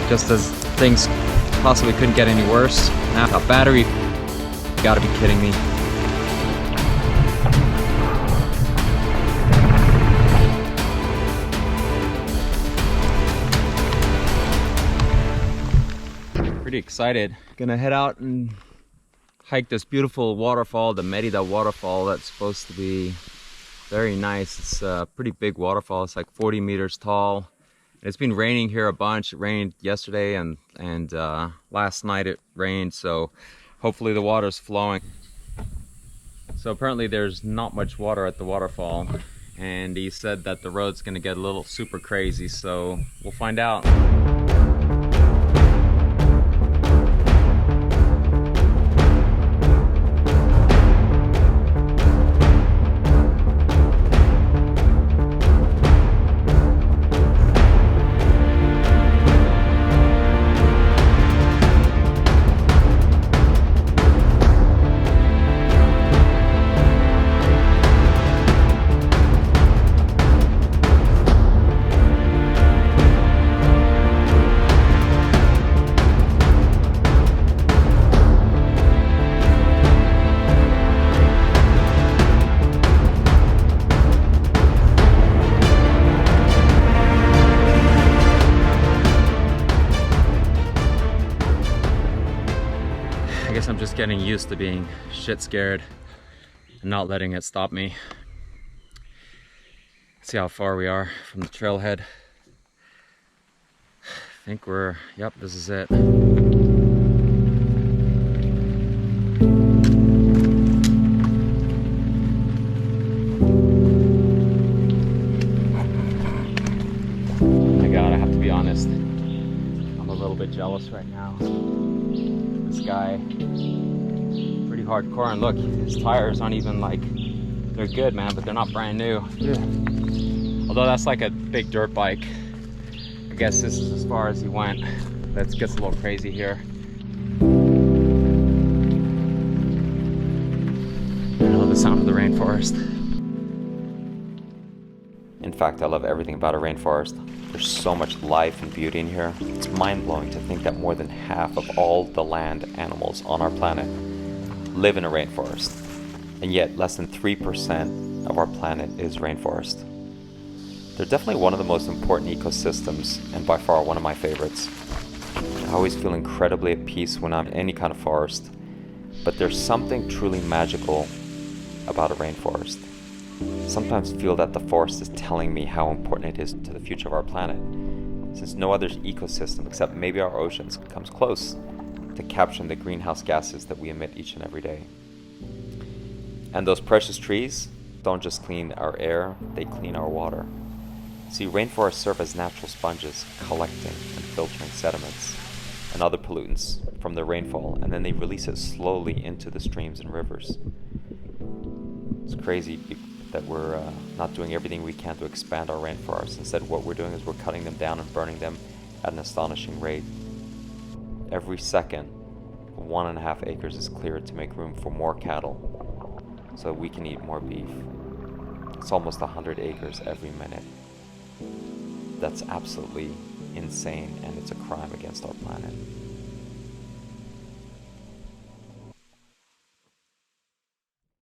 just as things possibly couldn't get any worse. Now a battery, you gotta be kidding me. Pretty excited. Gonna head out and hike this beautiful waterfall, the Merida waterfall. That's supposed to be very nice. It's a pretty big waterfall. It's like 40 meters tall. It's been raining here a bunch. It rained yesterday and last night it rained, so hopefully the water's flowing. So apparently there's not much water at the waterfall, and he said that the road's gonna get a little super crazy, so we'll find out. I guess I'm just getting used to being shit scared and not letting it stop me. See how far we are from the trailhead. I think we're, yep, this is it. Oh my God, I have to be honest. I'm a little bit jealous right now. This guy, pretty hardcore, and look, his tires aren't even like, they're good, man, but they're not brand new. Yeah. Although that's like a big dirt bike. I guess this is as far as he went. That gets a little crazy here. I love the sound of the rainforest. In fact, I love everything about a rainforest. There's so much life and beauty in here. It's mind-blowing to think that more than half of all the land animals on our planet live in a rainforest. And yet less than 3% of our planet is rainforest. They're definitely one of the most important ecosystems, and by far one of my favorites. I always feel incredibly at peace when I'm in any kind of forest, but there's something truly magical about a rainforest. Sometimes feel that the forest is telling me how important it is to the future of our planet, since no other ecosystem except maybe our oceans comes close to capturing the greenhouse gases that we emit each and every day. And those precious trees don't just clean our air, they clean our water. See, rainforests serve as natural sponges, collecting and filtering sediments and other pollutants from the rainfall, and then they release it slowly into the streams and rivers. It's crazy that we're not doing everything we can to expand our rainforests. Instead, what we're doing is we're cutting them down and burning them at an astonishing rate. Every second, 1.5 acres is cleared to make room for more cattle, so we can eat more beef. It's almost 100 acres every minute. That's absolutely insane, and it's a crime against our planet.